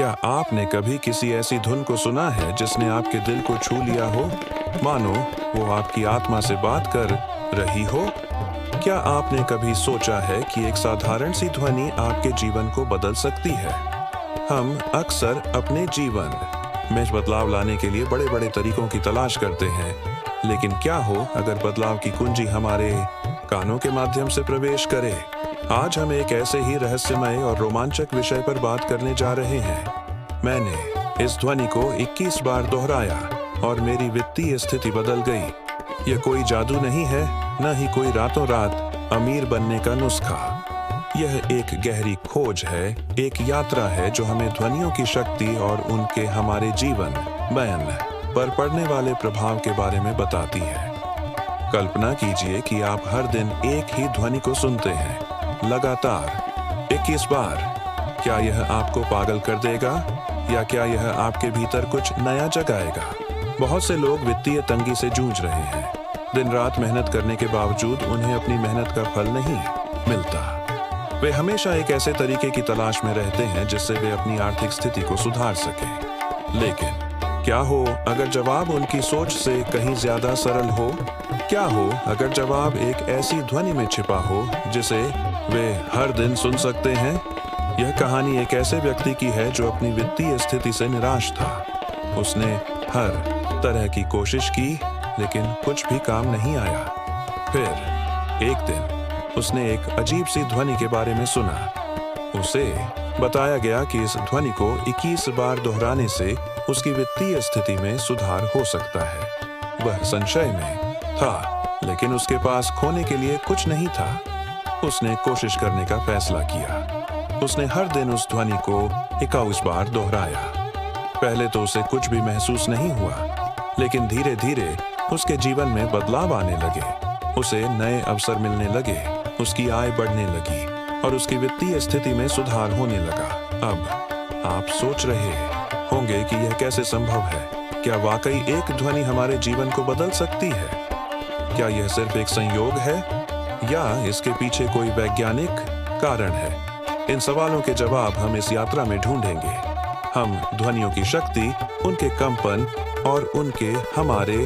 क्या आपने कभी किसी ऐसी धुन को सुना है जिसने आपके दिल को छू लिया हो, मानो वो आपकी आत्मा से बात कर रही हो? क्या आपने कभी सोचा है कि एक साधारण सी ध्वनि आपके जीवन को बदल सकती है? हम अक्सर अपने जीवन में बदलाव लाने के लिए बड़े बड़े तरीकों की तलाश करते हैं, लेकिन क्या हो अगर बदलाव की कुंजी हमारे कानों के माध्यम से प्रवेश करे? आज हम एक ऐसे ही रहस्यमय और रोमांचक विषय पर बात करने जा रहे हैं। मैंने इस ध्वनि को 21 बार दोहराया और मेरी वित्तीय स्थिति बदल गई। यह कोई जादू नहीं है, न ही कोई रातों रात अमीर बनने का नुस्खा। यह एक गहरी खोज है, एक यात्रा है जो हमें ध्वनियों की शक्ति और उनके हमारे जीवन बयान पर पड़ने वाले प्रभाव के बारे में बताती है। कल्पना कीजिए कि आप हर दिन एक ही ध्वनि को सुनते हैं, लगातार 21 बार। क्या यह आपको पागल कर देगा या क्या यह आपके भीतर कुछ नया जगाएगा? बहुत से लोग वित्तीय तंगी से जूझ रहे हैं। दिन रात मेहनत करने के बावजूद उन्हें अपनी मेहनत का फल नहीं मिलता। वे हमेशा एक ऐसे तरीके की तलाश में रहते हैं जिससे वे अपनी आर्थिक स्थिति को सुधार सकें। लेकिन क्या हो अगर जवाब उनकी सोच से कहीं ज्यादा सरल हो? क्या हो अगर जवाब एक ऐसी ध्वनि में छिपा हो जिसे वे हर दिन सुन सकते हैं? यह कहानी एक ऐसे व्यक्ति की है जो अपनी वित्तीय स्थिति से निराश था। उसने हर तरह की कोशिश की, लेकिन कुछ भी काम नहीं आया। फिर एक दिन उसने एक अजीब सी ध्वनि के बारे में सुना। उसे बताया गया कि इस ध्वनि को 21 बार दोहराने से उसकी वित्तीय स्थिति में सुधार हो सकता है। वह संशय में था, लेकिन उसके पास खोने के लिए कुछ नहीं था। उसने कोशिश करने का फैसला किया। उसने हर दिन उस ध्वनि को 21 बार दोहराया। पहले तो उसे कुछ भी महसूस नहीं हुआ, लेकिन धीरे धीरे उसके जीवन में बदलाव आने लगे। उसे नए अवसर मिलने लगे, उसकी आय बढ़ने लगी और उसकी वित्तीय स्थिति में सुधार होने लगा। अब आप सोच रहे होंगे कि यह कैसे संभव है? क्या वाकई एक ध्वनि हमारे जीवन को बदल सकती है? क्या यह सिर्फ एक संयोग है या इसके पीछे कोई वैज्ञानिक कारण है? इन सवालों के जवाब हम इस यात्रा में ढूंढेंगे। हम ध्वनियों की शक्ति, उनके कंपन और उनके हमारे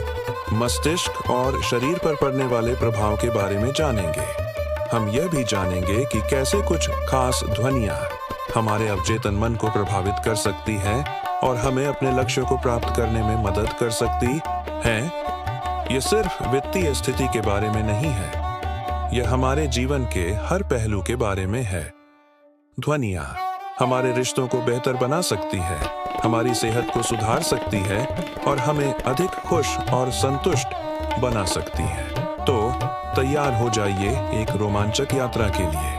मस्तिष्क और शरीर पर पड़ने वाले प्रभाव के बारे में जानेंगे। हम यह भी जानेंगे कि कैसे कुछ खास ध्वनियाँ हमारे अवचेतन मन को प्रभावित कर सकती हैं और हमें अपने लक्ष्यों को प्राप्त करने में मदद कर सकती हैं। यह सिर्फ वित्तीय स्थिति के बारे में नहीं है, यह हमारे जीवन के हर पहलू के बारे में है। ध्वनियाँ हमारे रिश्तों को बेहतर बना सकती है, हमारी सेहत को सुधार सकती है और हमें अधिक खुश और संतुष्ट बना सकती है। तो तैयार हो जाइए एक रोमांचक यात्रा के लिए।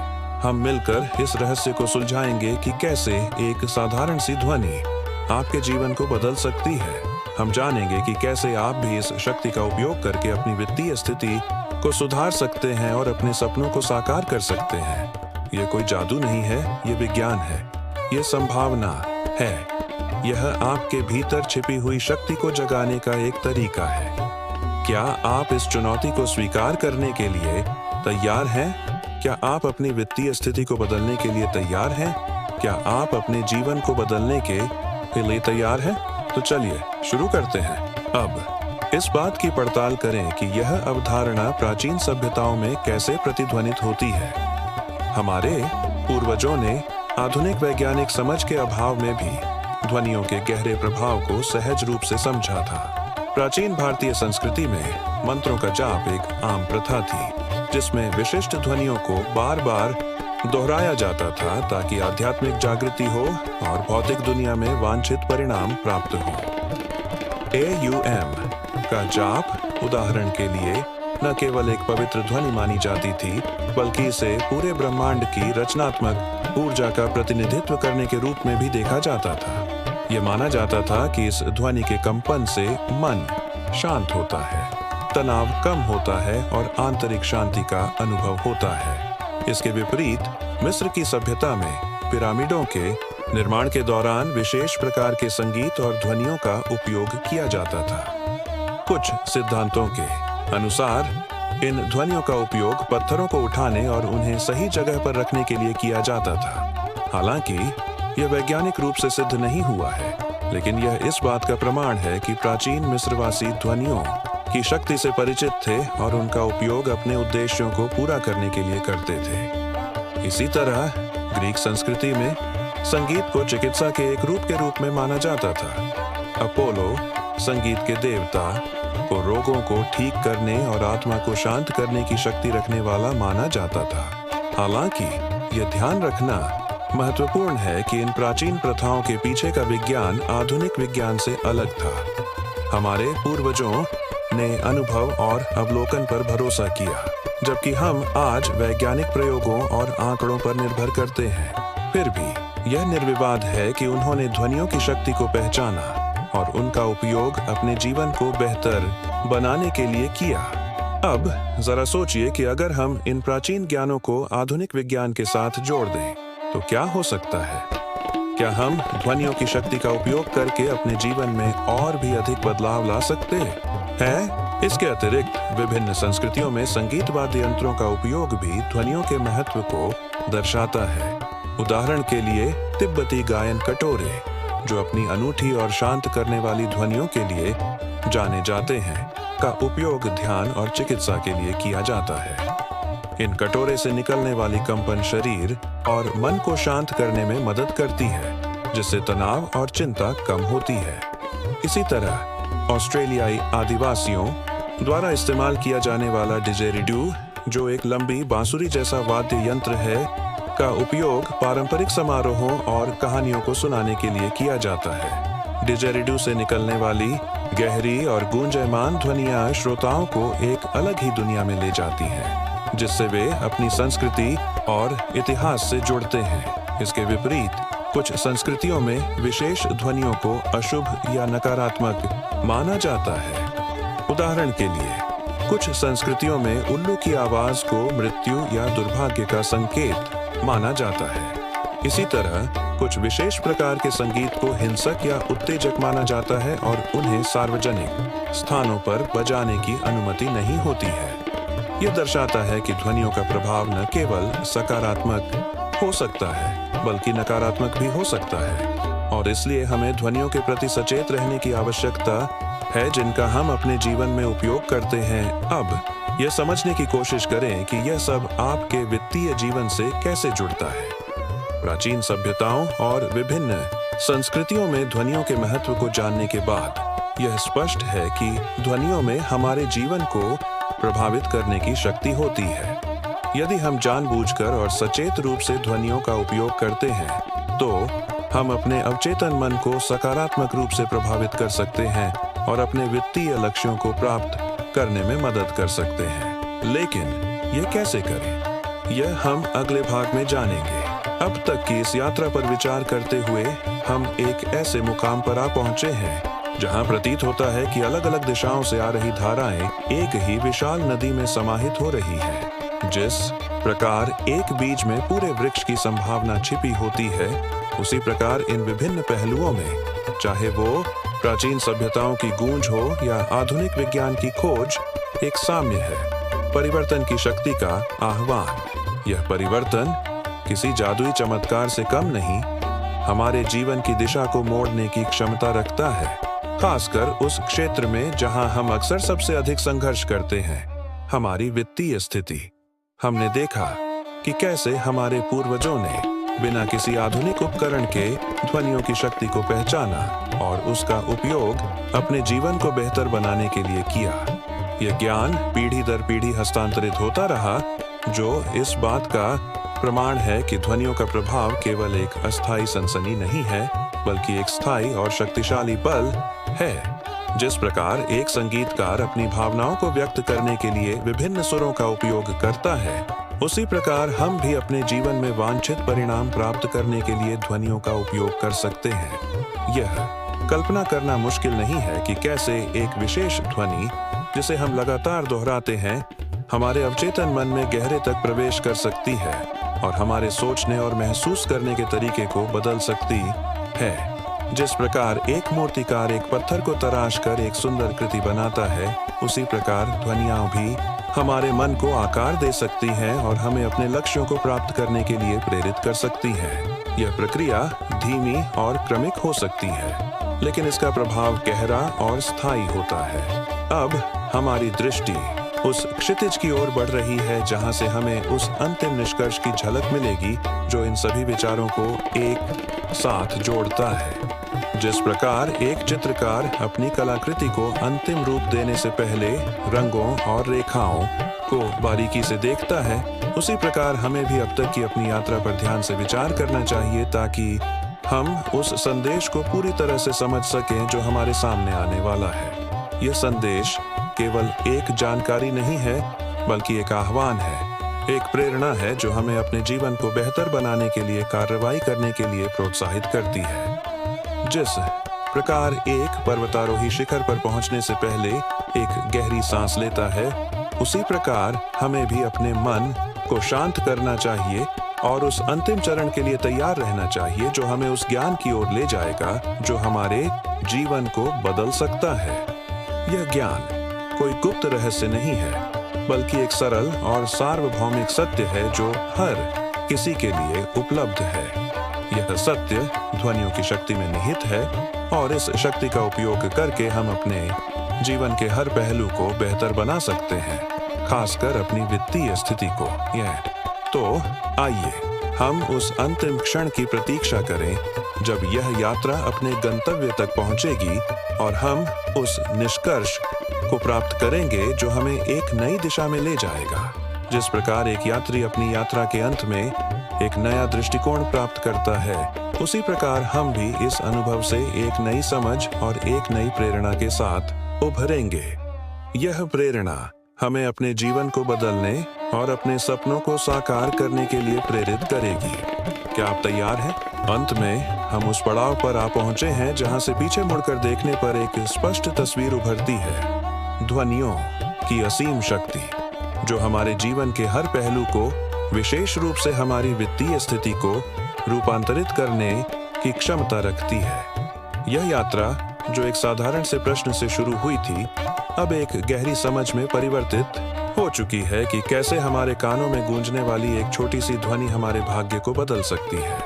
हम मिलकर इस रहस्य को सुलझाएंगे कि कैसे एक साधारण सी ध्वनि आपके जीवन को बदल सकती है। हम जानेंगे कि कैसे आप भी इस शक्ति का उपयोग करके अपनी वित्तीय स्थिति को सुधार सकते हैं और अपने सपनों को साकार कर सकते हैं। यह कोई जादू नहीं है, यह विज्ञान है, यह संभावना है। यह आपके भीतर छिपी हुई शक्ति को जगाने का एक तरीका है। क्या आप इस चुनौती को स्वीकार करने के लिए तैयार हैं? क्या आप अपनी वित्तीय स्थिति को बदलने के लिए तैयार हैं? क्या आप अपने जीवन को बदलने के लिए तैयार हैं? तो चलिए शुरू करते हैं। अब इस बात की पड़ताल करें कि यह अवधारणा प्राचीन सभ्यताओं में कैसे प्रतिध्वनित होती है। हमारे पूर्वजों ने आधुनिक वैज्ञानिक समझ के अभाव में भी ध्वनियों के गहरे प्रभाव को सहज रूप से समझा था। प्राचीन भारतीय संस्कृति में मंत्रों का जाप एक आम प्रथा थी, जिसमें विशिष्ट ध्वनियों को बार बार दोहराया जाता था ताकि आध्यात्मिक जागृति हो और भौतिक दुनिया में वांछित परिणाम प्राप्त हो। AUM का जाप उदाहरण के लिए न केवल एक पवित्र ध्वनि मानी जाती थी, बल्कि इसे पूरे ब्रह्मांड की रचनात्मक ऊर्जा का प्रतिनिधित्व करने के रूप में भी देखा जाता था। यह माना जाता था कि इस ध्वनि के कंपन से मन शांत होता है, तनाव कम होता है और आंतरिक शांति का अनुभव होता है। इसके विपरीत मिस्र की सभ्यता में पिरामिडों के निर्माण के दौरान विशेष प्रकार के संगीत और ध्वनियों का उपयोग किया जाता था। कुछ सिद्धांतों के अनुसार इन ध्वनियों का उपयोग पत्थरों को उठाने और उन्हें सही जगह पर रखने के लिए किया जाता था। हालांकि यह वैज्ञानिक रूप से सिद्ध नहीं हुआ है, लेकिन यह इस बात का प्रमाण है कि प्राचीन मिस्रवासी ध्वनियों की शक्ति से परिचित थे और उनका उपयोग अपने उद्देश्यों को पूरा करने के लिए करते थे। इसी तरह ग्रीक संस्कृति में संगीत को चिकित्सा के एक रूप में माना जाता था। अपोलो, संगीत के देवता, को रोगों को ठीक करने और आत्मा को शांत करने की शक्ति रखने वाला माना जाता था। हालांकि यह ध्यान रखना महत्वपूर्ण है कि इन प्राचीन प्रथाओं के पीछे का विज्ञान आधुनिक विज्ञान से अलग था। हमारे पूर्वजों ने अनुभव और अवलोकन पर भरोसा किया, जबकि हम आज वैज्ञानिक प्रयोगों और आंकड़ों पर निर्भर करते हैं। फिर भी यह निर्विवाद है कि उन्होंने ध्वनियों की शक्ति को पहचाना और उनका उपयोग अपने जीवन को बेहतर बनाने के लिए किया। अब जरा सोचिए कि अगर हम इन प्राचीन ज्ञानों को आधुनिक विज्ञान के साथ जोड़ दें, तो क्या हो सकता है? क्या हम ध्वनियों की शक्ति का उपयोग करके अपने जीवन में और भी अधिक बदलाव ला सकते हैं? इसके अतिरिक्त विभिन्न संस्कृतियों में संगीत वाद्य यंत्रों का उपयोग भी ध्वनियों के महत्व को दर्शाता है। उदाहरण के लिए तिब्बती गायन कटोरे, जो अपनी अनूठी और शांत करने वाली ध्वनियों के लिए जाने जाते हैं, का उपयोग ध्यान और चिकित्सा के लिए किया जाता है। इन कटोरे से निकलने वाली कंपन शरीर और मन को शांत करने में मदद करती है, जिससे तनाव और चिंता कम होती है। इसी तरह ऑस्ट्रेलियाई आदिवासियों द्वारा इस्तेमाल किया जाने वाला डिजेरिडू, जो एक लंबी बांसुरी जैसा वाद्य यंत्र है, का उपयोग पारंपरिक समारोहों और कहानियों को सुनाने के लिए किया जाता है। डिजेरिडू से निकलने वाली गहरी और गूंजायमान ध्वनियां श्रोताओं को एक अलग ही दुनिया में ले जाती हैं, जिससे वे अपनी संस्कृति और इतिहास से जुड़ते हैं। इसके विपरीत कुछ संस्कृतियों में विशेष ध्वनियों को अशुभ या नकारात्मक माना जाता है। उदाहरण के लिए, कुछ संस्कृतियों में उल्लू की आवाज को मृत्यु या दुर्भाग्य का संकेत माना जाता है। इसी तरह कुछ विशेष प्रकार के संगीत को हिंसक या उत्तेजक माना जाता है और उन्हें सार्वजनिक स्थानों पर बजाने की अनुमति नहीं होती है। यह दर्शाता है कि ध्वनियों का प्रभाव न केवल सकारात्मक हो सकता है, बल्कि नकारात्मक भी हो सकता है, और इसलिए हमें ध्वनियों के प्रति सचेत रहने की आवश्यकता है जिनका हम अपने जीवन में उपयोग करते हैं। अब यह समझने की कोशिश करें कि यह सब आपके वित्तीय जीवन से कैसे जुड़ता है। प्राचीन सभ्यताओं और विभिन्न संस्कृतियों में ध्वनियों के महत्व को जानने के बाद यह स्पष्ट है कि ध्वनियों में हमारे जीवन को प्रभावित करने की शक्ति होती है। यदि हम जानबूझकर और सचेत रूप से ध्वनियों का उपयोग करते हैं, तो हम अपने अवचेतन मन को सकारात्मक रूप से प्रभावित कर सकते हैं और अपने वित्तीय लक्ष्यों को प्राप्त करने में मदद कर सकते हैं। लेकिन यह कैसे करें, यह हम अगले भाग में जानेंगे। अब तक की इस यात्रा पर विचार करते हुए हम एक ऐसे मुकाम पर आ पहुंचे हैं जहां प्रतीत होता है कि अलग अलग दिशाओं से आ रही धाराएं एक ही विशाल नदी में समाहित हो रही हैं। जिस प्रकार एक बीज में पूरे वृक्ष की संभावना छिपी होती है, उसी प्रकार इन विभिन्न पहलुओं में, चाहे वो प्राचीन सभ्यताओं की गूंज हो या आधुनिक विज्ञान की खोज, एक साम्य है, परिवर्तन की शक्ति का आह्वान। यह परिवर्तन किसी जादुई चमत्कार से कम नहीं, हमारे जीवन की दिशा को मोड़ने की क्षमता रखता है, खासकर उस क्षेत्र में जहां हम अक्सर सबसे अधिक संघर्ष करते हैं, हमारी वित्तीय स्थिति। हमने देखा कि कैसे हमारे पूर्वजों ने बिना किसी आधुनिक उपकरण के ध्वनियों की शक्ति को पहचाना और उसका उपयोग अपने जीवन को बेहतर बनाने के लिए किया। यह ज्ञान पीढ़ी दर पीढ़ी हस्तांतरित होता रहा, जो इस बात का प्रमाण है कि ध्वनियों का प्रभाव केवल एक अस्थायी सनसनी नहीं है, बल्कि एक स्थायी और शक्तिशाली बल है। जिस प्रकार एक संगीतकार अपनी भावनाओं को व्यक्त करने के लिए विभिन्न सुरों का उपयोग करता है, उसी प्रकार हम भी अपने जीवन में वांछित परिणाम प्राप्त करने के लिए ध्वनियों का उपयोग कर सकते हैं। यह कल्पना करना मुश्किल नहीं है कि कैसे एक विशेष ध्वनि, जिसे हम लगातार दोहराते हैं, हमारे अवचेतन मन में गहरे तक प्रवेश कर सकती है और हमारे सोचने और महसूस करने के तरीके को बदल सकती है। जिस प्रकार एक मूर्तिकार एक पत्थर को तराश कर एक सुंदर कृति बनाता है, उसी प्रकार ध्वनियाँ भी हमारे मन को आकार दे सकती हैं और हमें अपने लक्ष्यों को प्राप्त करने के लिए प्रेरित कर सकती हैं। यह प्रक्रिया धीमी और क्रमिक हो सकती है, लेकिन इसका प्रभाव गहरा और स्थायी होता है। अब हमारी दृष्टि उस क्षितिज की ओर बढ़ रही है जहां से हमें उस अंतिम निष्कर्ष की झलक मिलेगी जो इन सभी विचारों को एक साथ जोड़ता है। जिस प्रकार एक चित्रकार अपनी कलाकृति को अंतिम रूप देने से पहले रंगों और रेखाओं को बारीकी से देखता है, उसी प्रकार हमें भी अब तक की अपनी यात्रा पर ध्यान से विचार करना चाहिए ताकि हम उस संदेश को पूरी तरह से समझ सकें जो हमारे सामने आने वाला है। यह संदेश केवल एक जानकारी नहीं है, बल्कि एक आह्वान है, एक प्रेरणा है जो हमें अपने जीवन को बेहतर बनाने के लिए कार्रवाई करने के लिए प्रोत्साहित करती है। जिस प्रकार एक पर्वतारोही शिखर पर पहुंचने से पहले एक गहरी सांस लेता है, उसी प्रकार हमें भी अपने मन को शांत करना चाहिए और उस अंतिम चरण के लिए तैयार रहना चाहिए जो हमें उस ज्ञान की ओर ले जाएगा जो हमारे जीवन को बदल सकता है। यह ज्ञान कोई गुप्त रहस्य नहीं है, बल्कि एक सरल और सार्वभौमिक सत्य है जो हर किसी के लिए उपलब्ध है। यह सत्य ध्वनियों की शक्ति में निहित है और इस शक्ति का उपयोग करके हम अपने जीवन के हर पहलू को बेहतर बना सकते हैं, खासकर अपनी वित्तीय स्थिति को। तो आइए हम उस अंतिम क्षण की प्रतीक्षा करें जब यह यात्रा अपने गंतव्य तक पहुंचेगी और हम उस निष्कर्ष को प्राप्त करेंगे जो हमें एक नई दिशा में ले जाएगा। जिस प्रकार एक यात्री अपनी यात्रा के अंत में एक नया दृष्टिकोण प्राप्त करता है, उसी प्रकार हम भी इस अनुभव से एक नई समझ और एक नई प्रेरणा के साथ उभरेंगे। यह प्रेरणा हमें अपने जीवन को बदलने और अपने सपनों को साकार करने के लिए प्रेरित करेगी। क्या आप तैयार हैं? अंत में हम उस पड़ाव पर आ पहुंचे हैं जहां से पीछे मुड़कर देखने पर एक स्पष्ट तस्वीर उभरती है। ध्वनियों की असीम शक्ति जो हमारे जीवन के हर पहलू को, विशेष रूप से हमारी वित्तीय स्थिति को रूपांतरित करने की क्षमता रखती है। यह यात्रा जो एक साधारण से प्रश्न से शुरू हुई थी, अब एक गहरी समझ में परिवर्तित हो चुकी है कि कैसे हमारे कानों में गूंजने वाली एक छोटी सी ध्वनि हमारे भाग्य को बदल सकती है।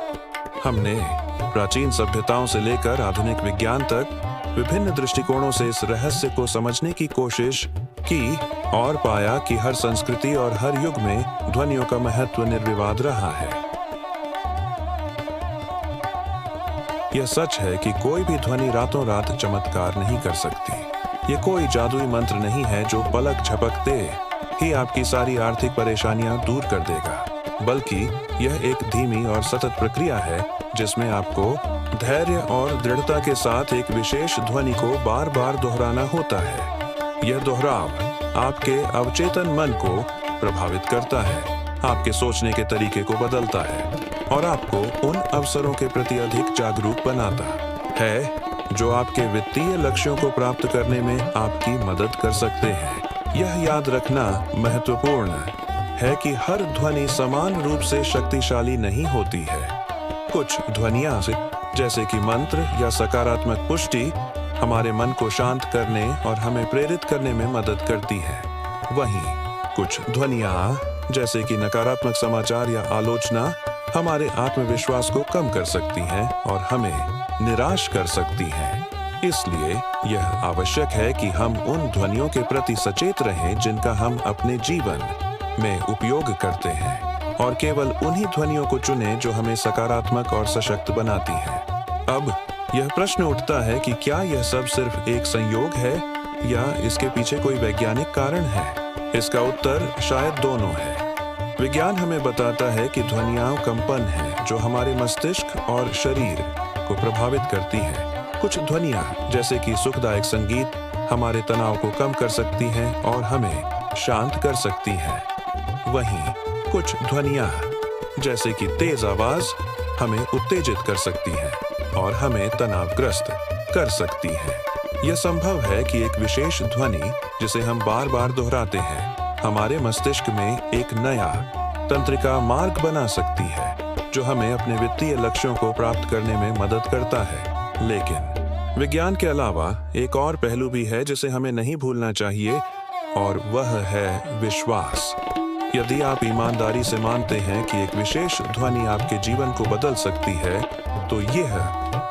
हमने प्राचीन सभ्यताओं से लेकर आधुनिक विज्ञान तक विभिन्न दृष्टिकोणों से इस रहस्य को समझने की कोशिश की और पाया कि हर संस्कृति और हर युग में ध्वनियों का महत्व निर्विवाद रहा है। यह सच है कि कोई भी ध्वनि रातों रात चमत्कार नहीं कर सकती। यह कोई जादुई मंत्र नहीं है जो पलक झपकते ही आपकी सारी आर्थिक परेशानियां दूर कर देगा, बल्कि यह एक धीमी और सतत प्रक्रिया है जिसमें आपको धैर्य और दृढ़ता के साथ एक विशेष ध्वनि को बार बार दोहराना होता है। यह दोहराव आपके अवचेतन मन को प्रभावित करता है, आपके सोचने के तरीके को बदलता है और आपको उन अवसरों के प्रति अधिक जागरूक बनाता है जो आपके वित्तीय लक्ष्यों को प्राप्त करने में आपकी मदद कर सकते हैं। यह याद रखना महत्वपूर्ण है कि हर ध्वनि समान रूप से शक्तिशाली नहीं होती है। कुछ ध्वनियां जैसे कि मंत्र या सकारात्मक पुष्टि हमारे मन को शांत करने और हमें प्रेरित करने में मदद करती है। वहीं कुछ ध्वनियां जैसे कि नकारात्मक समाचार या आलोचना हमारे आत्मविश्वास को कम कर सकती हैं और हमें निराश कर सकती हैं। इसलिए यह आवश्यक है कि हम उन ध्वनियों के प्रति सचेत रहें जिनका हम अपने जीवन में उपयोग करते हैं और केवल उन्हीं ध्वनियों को चुनें जो हमें सकारात्मक और सशक्त बनाती हैं। अब यह प्रश्न उठता है कि क्या यह सब सिर्फ एक संयोग है या इसके पीछे कोई वैज्ञानिक कारण है? इसका उत्तर शायद दोनों है। विज्ञान हमें बताता है कि ध्वनियाँ कंपन हैं जो हमारे मस्तिष्क और शरीर को प्रभावित करती हैं। कुछ ध्वनियाँ जैसे कि सुखदायक संगीत हमारे तनाव को कम कर सकती हैं और हमें शांत कर सकती हैं। वहीं कुछ ध्वनियाँ जैसे कि तेज आवाज हमें उत्तेजित कर सकती हैं और हमें तनावग्रस्त कर सकती है। यह संभव है कि एक विशेष ध्वनि जिसे हम बार बार दोहराते हैं हमारे मस्तिष्क में एक नया तंत्रिका मार्ग बना सकती है जो हमें अपने वित्तीय लक्ष्यों को प्राप्त करने में मदद करता है। लेकिन विज्ञान के अलावा एक और पहलू भी है जिसे हमें नहीं भूलना चाहिए और वह है विश्वास। यदि आप ईमानदारी से मानते हैं कि एक विशेष ध्वनि आपके जीवन को बदल सकती है, तो यह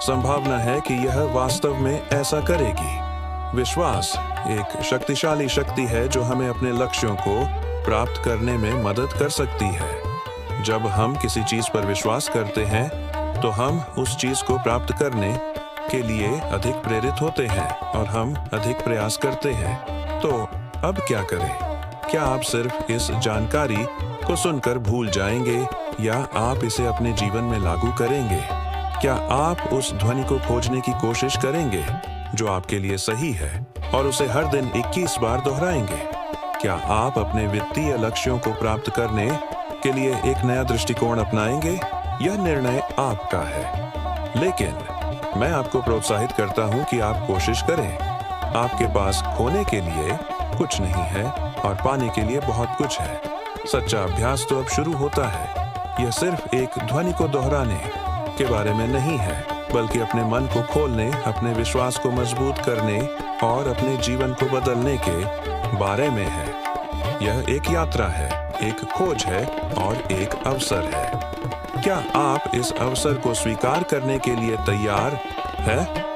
संभावना है कि यह वास्तव में ऐसा करेगी। विश्वास एक शक्तिशाली शक्ति है जो हमें अपने लक्ष्यों को प्राप्त करने में मदद कर सकती है। जब हम किसी चीज पर विश्वास करते हैं, तो हम उस चीज को प्राप्त करने के लिए अधिक प्रेरित होते हैं और हम अधिक प्रयास करते हैं। तो अब क्या करें? क्या आप सिर्फ इस जानकारी को सुनकर भूल जाएंगे या आप इसे अपने जीवन में लागू करेंगे? क्या आप उस ध्वनि को खोजने की कोशिश करेंगे जो आपके लिए सही है और उसे हर दिन 21 बार दोहराएंगे? क्या आप अपने वित्तीय लक्ष्यों को प्राप्त करने के लिए एक नया दृष्टिकोण अपनाएंगे? यह निर्णय आपका है, लेकिन मैं आपको प्रोत्साहित करता हूं कि आप कोशिश करें। आपके पास खोने के लिए कुछ नहीं है और पाने के लिए बहुत कुछ है। सच्चा अभ्यास तो अब शुरू होता है। यह सिर्फ एक ध्वनि को दोहराने के बारे में नहीं है, बल्कि अपने मन को खोलने, अपने विश्वास को मजबूत करने और अपने जीवन को बदलने के बारे में है। यह एक यात्रा है, एक खोज है और एक अवसर है। क्या आप इस अवसर को स्वीकार करने के लिए तैयार हैं?